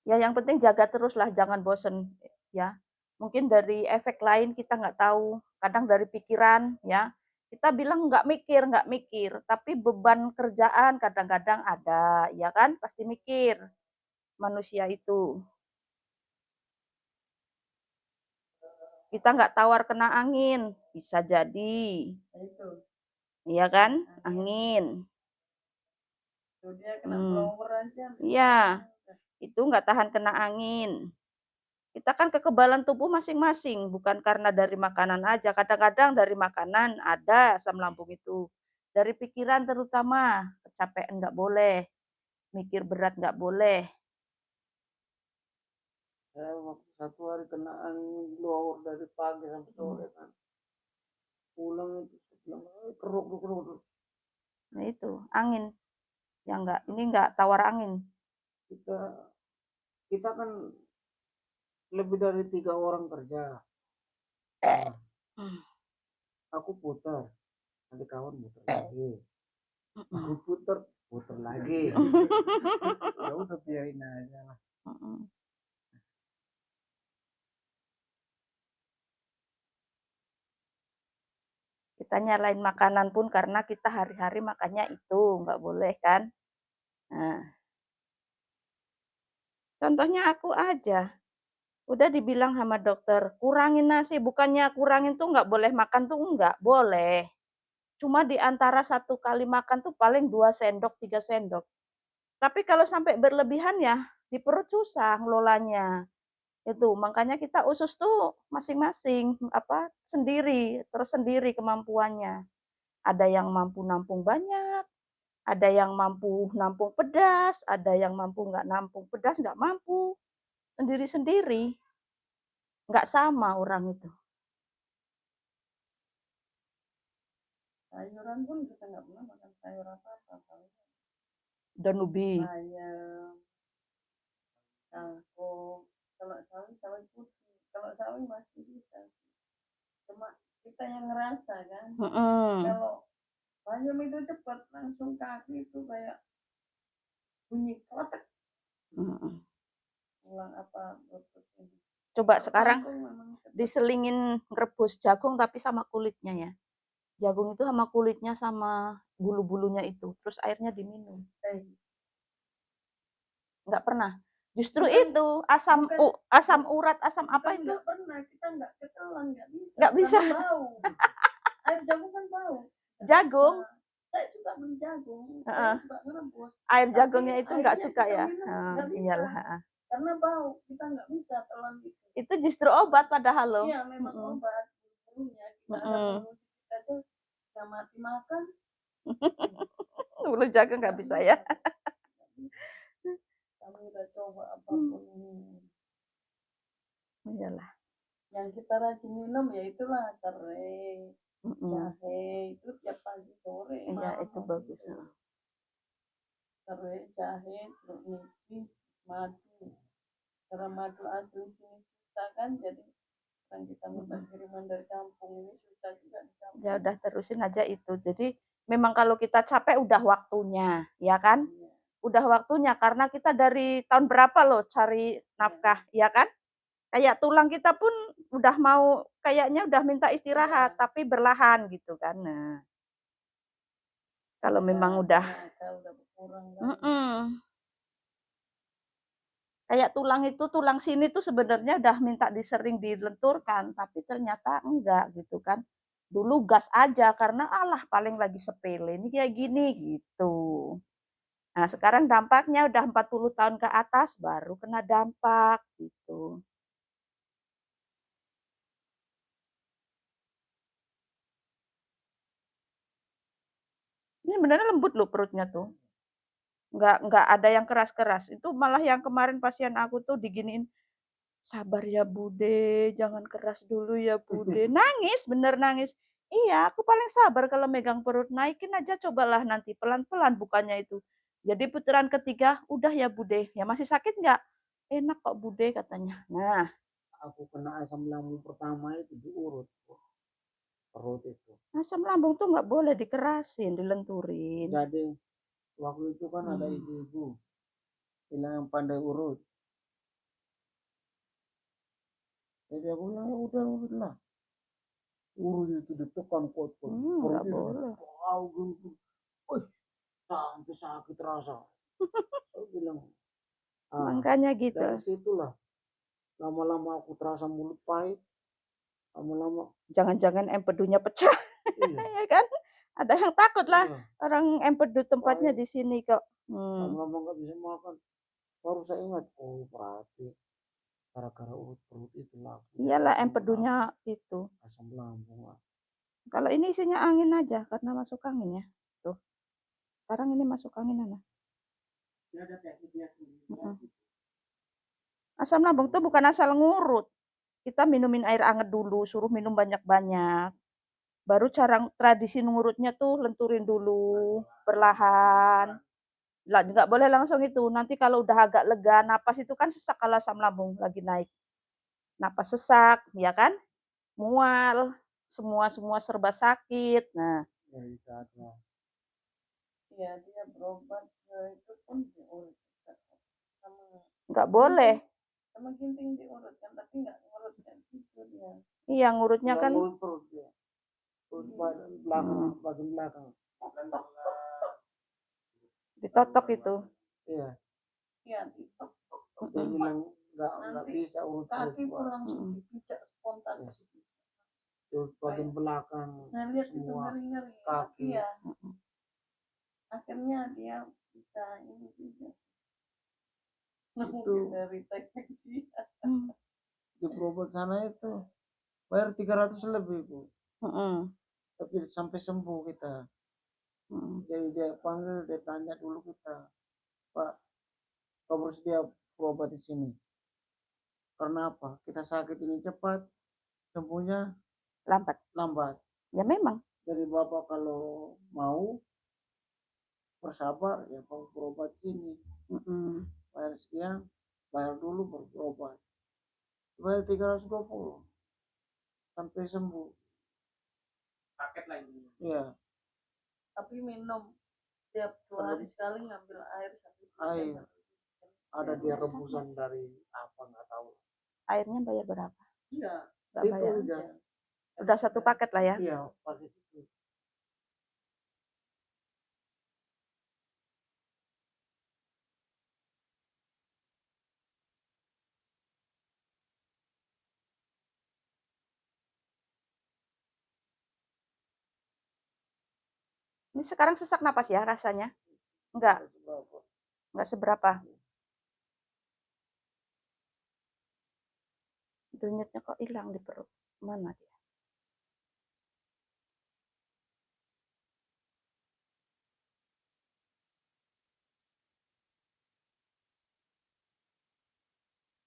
Ya yang penting jaga terus lah, jangan bosen ya. Mungkin dari efek lain kita nggak tahu, kadang dari pikiran ya. Kita bilang nggak mikir, tapi beban kerjaan kadang-kadang ada, ya kan? Pasti mikir manusia itu. Kita nggak tawar kena angin, bisa jadi. Itu. Iya kan? Angin. Tuh dia kena blower aja. Iya, itu nggak tahan kena angin. Kita kan kekebalan tubuh masing-masing, bukan karena dari makanan aja. Kadang-kadang dari makanan ada asam lambung itu. Dari pikiran terutama, kecapean nggak boleh, mikir berat nggak boleh. Saya waktu 1 hari kena angin blower dari pagi sampai sore kan. Pulang itu bilang keruk. Nah itu, angin. Ya enggak, ini enggak tawar angin. Kita kan lebih dari 3 orang kerja. Aku putar, nanti kawan putar lagi. Aku putar lagi. Ya udah biarin aja lah. Kita nyalain makanan pun karena kita hari-hari makannya itu, nggak boleh kan. Nah. Contohnya aku aja, udah dibilang sama dokter, kurangin nasi, bukannya kurangin tuh nggak boleh makan tuh nggak boleh. Cuma di antara 1 kali makan tuh paling 2 sendok, 3 sendok. Tapi kalau sampai berlebihan ya, di perut susah ngelolanya. Itu, makanya kita usus tuh masing-masing, tersendiri kemampuannya. Ada yang mampu nampung banyak, ada yang mampu nampung pedas, ada yang mampu nggak nampung pedas, nggak mampu. Sendiri-sendiri. Nggak sama orang itu. Sayuran pun kita nggak pernah makan sayur apa-apa. Dan ubi. Bayam, kangkung. Kalau sawi putih. Kalau sawi masih bisa. Cuma kita yang ngerasa kan. Kalau bayam itu cepat langsung kaki itu kayak bunyi kletek. Ulang apa ini. Coba sekarang diselingin rebus jagung tapi sama kulitnya ya. Jagung itu sama kulitnya sama bulu-bulunya itu. Terus airnya diminum. Nggak pernah. Justru itu asam urat, asam apa itu? Nggak pernah, kita nggak ketelan, nggak bisa. Nggak bisa. Bau. Air jagung kan bau. Jagung. Saya suka beli jagung. Saya suka ngerebus. Air jagungnya itu nggak suka ya? Iyalah. Karena bau, kita nggak bisa telan itu. Itu justru obat padahal loh. Iya, memang obat. Bulunya kita ada musik kita aja nggak mati makan. Bulu jagung nggak bisa ya. Kami udah coba apapun ini. Iyalah. Yang kita rajin minum ya itulah serai, jahe itu tiap pagi sore. Iya itu bagus. Serai, jahe, terus nipis, madu. Karena madu asli sini susah kan, jadi kan kita minta kiriman dari kampung ini susah juga di kampung. Ya udah terusin aja itu. Jadi memang kalau kita capek udah waktunya, ya kan? Udah waktunya karena kita dari tahun berapa loh cari nafkah, ya kan? Kayak tulang kita pun udah mau kayaknya udah minta istirahat, tapi berlahan gitu kan. Nah, kalau memang udah kayak tulang sini tuh sebenarnya udah minta disering dilenturkan, tapi ternyata enggak gitu kan. Dulu gas aja karena alah paling lagi sepele ini kayak gini gitu. Nah, sekarang dampaknya udah 40 tahun ke atas baru kena dampak gitu. Ini beneran lembut loh perutnya tuh. Nggak ada yang keras-keras. Itu malah yang kemarin pasien aku tuh diginiin, sabar ya Bude, jangan keras dulu ya Bude. Nangis, bener nangis. Iya, aku paling sabar kalau megang perut, naikin aja cobalah nanti pelan-pelan bukannya itu. Jadi putaran ketiga, "Udah ya Bude, ya masih sakit nggak?" "Enak kok Bude," katanya. Nah, Aku kena asam lambung pertama itu diurut perut itu. asam lambung tuh nggak boleh dikerasin, dilenturin. Jadi waktu itu kan ada Hmm. ibu-ibu bilang yang pandai urut. Jadi aku bilang ya udah urut lah. Urut itu ditekan kuat-kuat. Perut Nggak itu boleh. bau gitu. Wih, sampai sakit rasa. Aku bilang, ah, Makanya gitu. dari situlah lama-lama aku terasa mulut pahit. Lama-lama, Jangan-jangan empedunya pecah, iya, ya kan? Ada yang takut lah, iya, orang empedu tempatnya pahit. di sini kok. Lama-lama nggak bisa makan. Baru saya ingat, oh berarti gara-gara urut perut itu lah aku Iyalah asam empedunya lambung, itu. asam lambung lah. Kalau ini isinya angin aja karena masuk angin ya. Tuh, sekarang ini masuk angin Ana. Dia ada tekniknya sendiri. Mm-mm. Asam lambung tuh bukan asal ngurut. Kita minumin air anget dulu, suruh minum banyak-banyak. Baru cara tradisi ngurutnya tuh lenturin dulu, perlahan. Lah, nggak boleh langsung itu. Nanti kalau udah agak lega, napas itu kan sesak kalau asam lambung lagi naik. Napas sesak, ya kan? Mual, semua serba sakit. Nah, Dari saat lah. Iya, dia berobat itu pun diurut sama nggak boleh. sama ginting diurutkan, tapi nggak ngurutkan itu dia. Iya, ngurutnya Nggak kan ngurut perut dia. Perut badan belakang, bagian belakang. ditotok itu. Iya, Iya, ditok. dia bilang nggak Nanti bisa urut perut. kaki pun langsung dipijak spontan. Perut bagian belakang, Saya lihat itu semua ngeri-ngeri. kaki. Iya. Akhirnya dia bisa ini juga. Itu Dari teknik dia. di berobat sana itu bayar 300 lebih bu, tapi sampai sembuh kita. Jadi dia panggil, dia tanya dulu kita, Pak, kamu bersedia berobat di sini? Karena apa? Kita sakit ini cepat, sembuhnya Lambat. lambat. Ya memang. Jadi Bapak kalau mau bersabar, ya kamu berobat sini. Bayar sekian, bayar dulu baru berobat. Bayar 320 sampai sembuh. Paket lah ini. Iya, Tapi minum tiap 2 hari sekali ngambil air satu air. Ada dia rebusan dari apa nggak tahu. Airnya bayar berapa? Iya. Nggak Itu bayar. udah. Udah satu paket lah ya. Iya, paket itu. Ini sekarang sesak napas ya rasanya? Enggak, enggak seberapa. Denyutnya kok hilang di perut. Mana dia?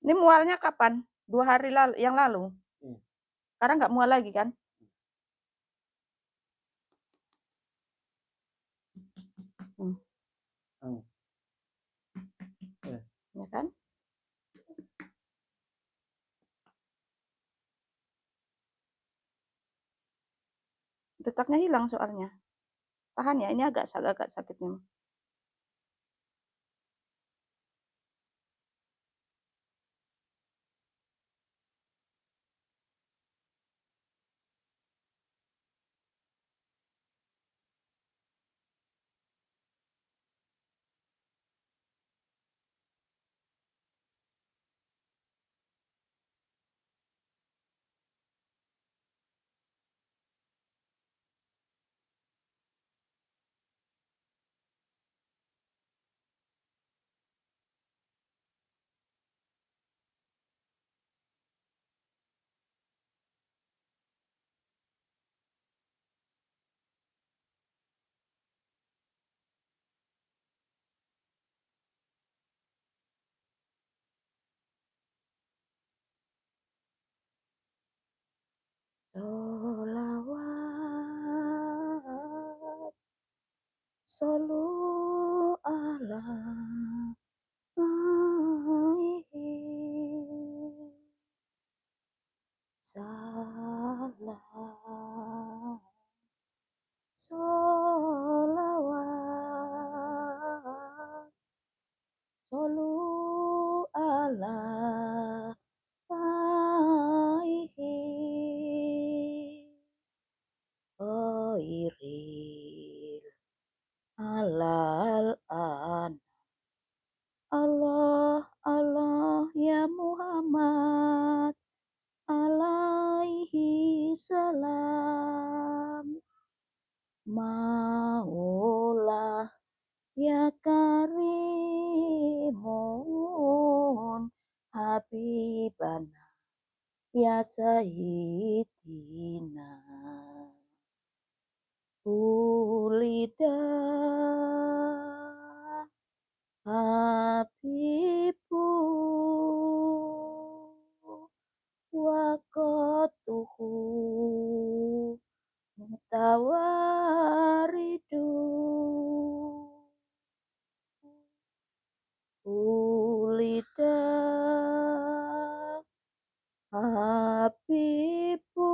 Ini mualnya kapan? 2 hari lalu, yang lalu? Sekarang nggak mual lagi kan? Ya kan? Detaknya hilang soalnya. Tahan ya, ini agak sakitnya. Shollu ala alaihi salam sholawat Shollu ala alaihi khairil alal an Allah Allah ya Muhammad alaihi salam Maulah ya karimun habibana ya sayyidina ulida habibu waqatuhu mutawaridu ulida habibu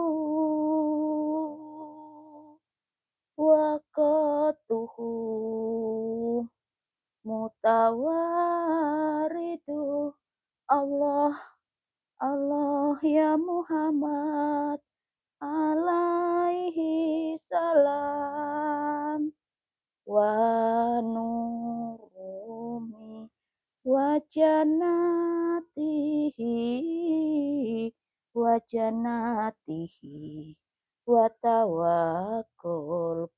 waqatuhu mutawaridu Allah Allah ya Muhammad alaihi salam wa nurumi wa jannatihi wa tawakkul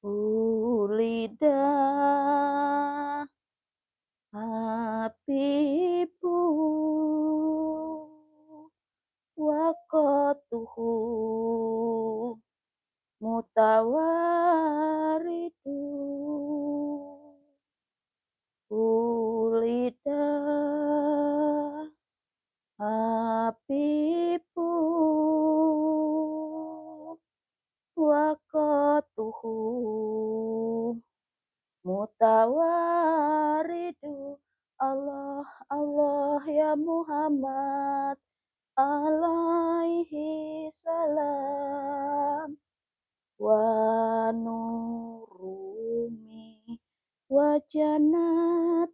ulida habibu waqatuhu mutawaridu ulida habibu waqatuhu mutawaridu Allah Allah ya Muhammad alaihi salam wa nurumi wa jannatihi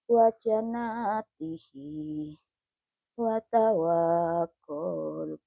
wa tawakkul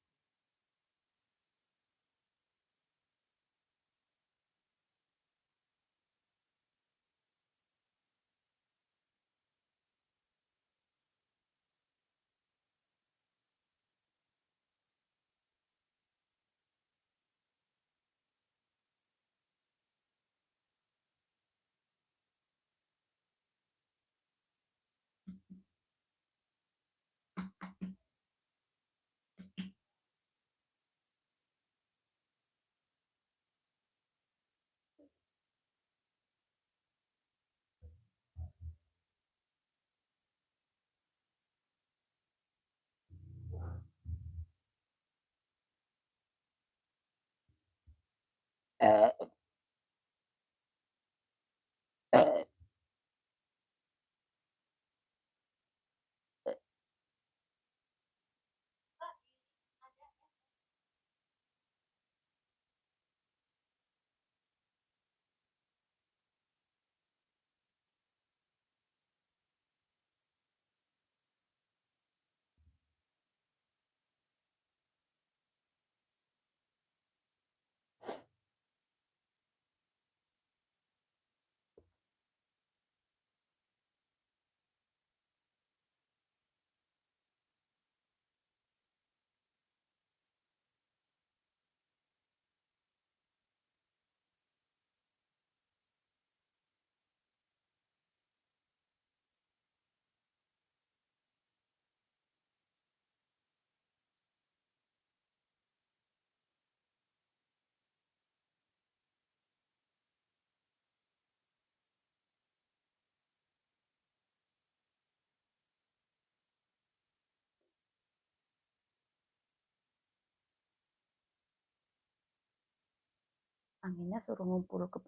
Anginnya suruh ngumpul ke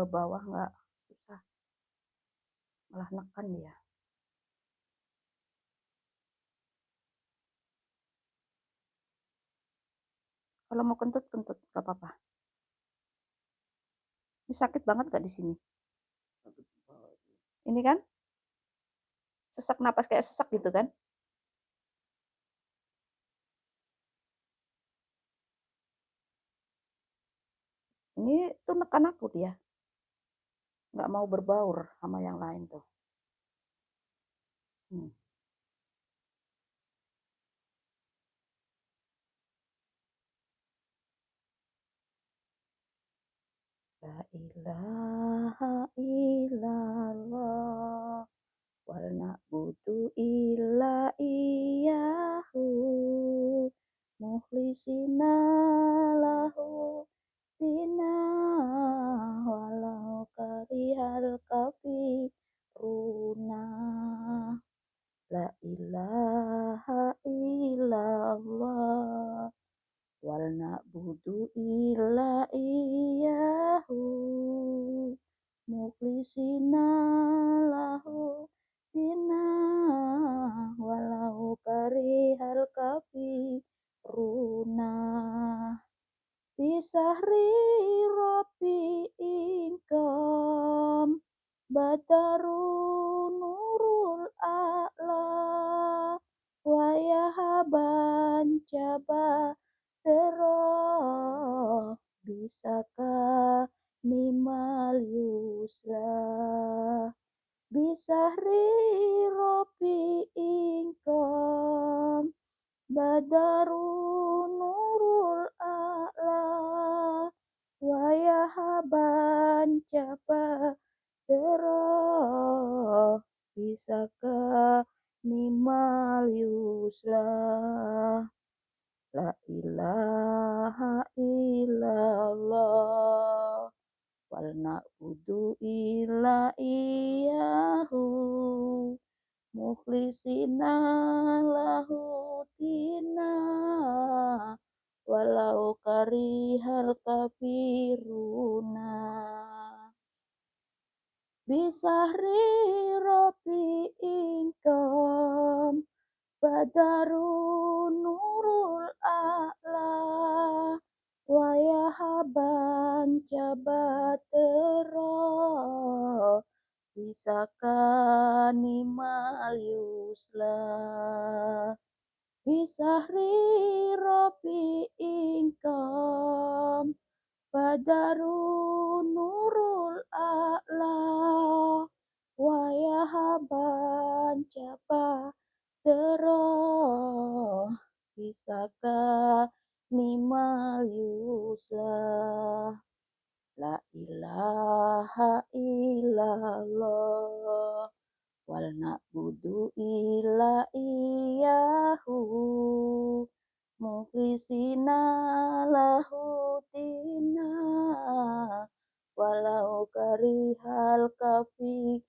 bawah nggak susah, malah nekan dia. Kalau mau kentut kentut nggak apa-apa. Ini sakit banget nggak di sini? Ini kan sesak napas kayak sesak gitu kan? Ini tuh nekan aku dia, nggak mau berbaur sama yang lain tuh. Hmm. La ilaha illallah wal na'budu illa iyyahu mukhlisina lahu dina walau karihal kafiruna. La ilaha illallah wal na'budu illa iyyahu mukhlisina lahu dina walau karihal kafiruna. Bisahri Robi ingkom Badarun Nurul A'la Wayahaban Jaba Teroh Bisaka Nimal Yusra. Bisahri Robi ingkom Badarun Nurul A'la Wayahaban Jaba Teroh Bisaka Nimal Yusra. La ilaha illallah wal na'budu illa iyyahu mukhlisina lahu dina walau karihal kafiruna. Bisahri Robi ingkom Badarun Nurul A'la Wayahaban Jabatera Bisaka Nimal Yusla. Bisahri Robi ingkom Badarun Nurul A'la Wayahaban Jabatera Bisaka Nimal Yusla. La ilaha illallah wal na'budu illa iyyahu mukhlisina lahu dina walau karihal kafiruna.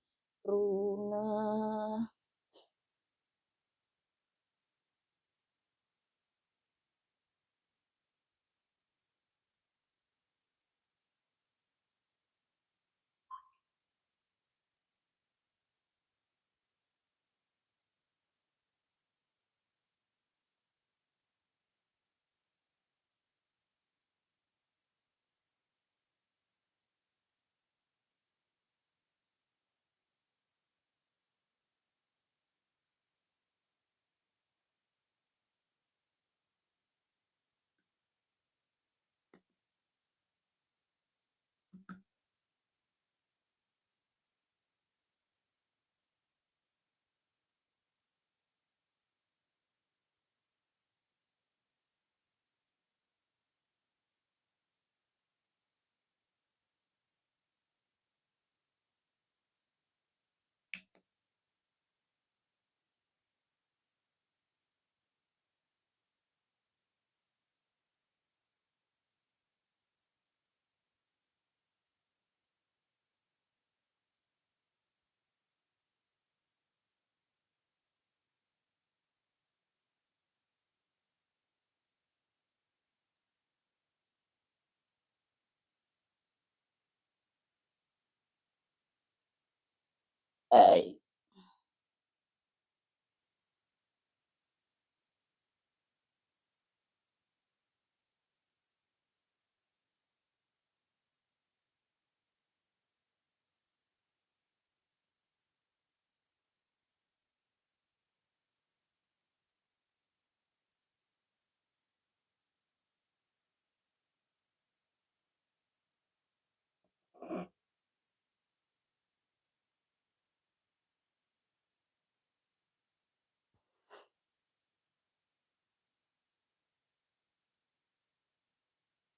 Eh,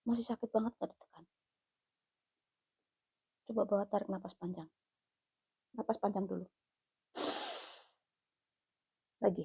masih sakit banget gak ditekan? Coba bawa tarik napas panjang. Napas panjang dulu. Lagi.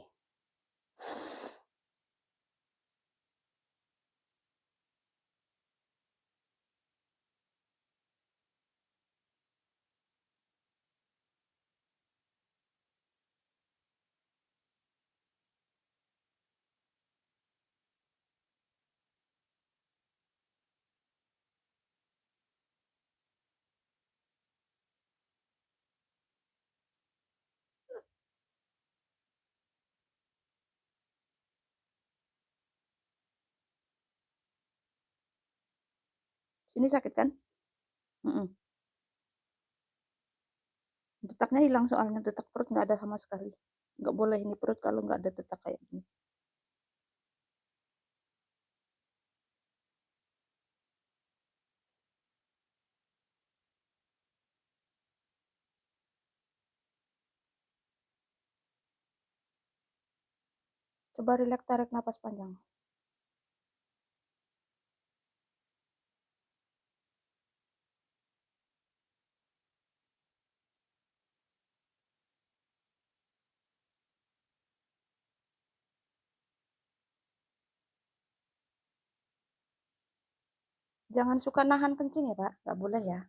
Sini sakit kan? Mm-mm. Detaknya hilang soalnya detak perut nggak ada sama sekali. Nggak boleh ini perut kalau nggak ada detak kayak gini. Coba rileks tarik napas panjang. Jangan suka nahan kencing ya Pak, nggak boleh ya.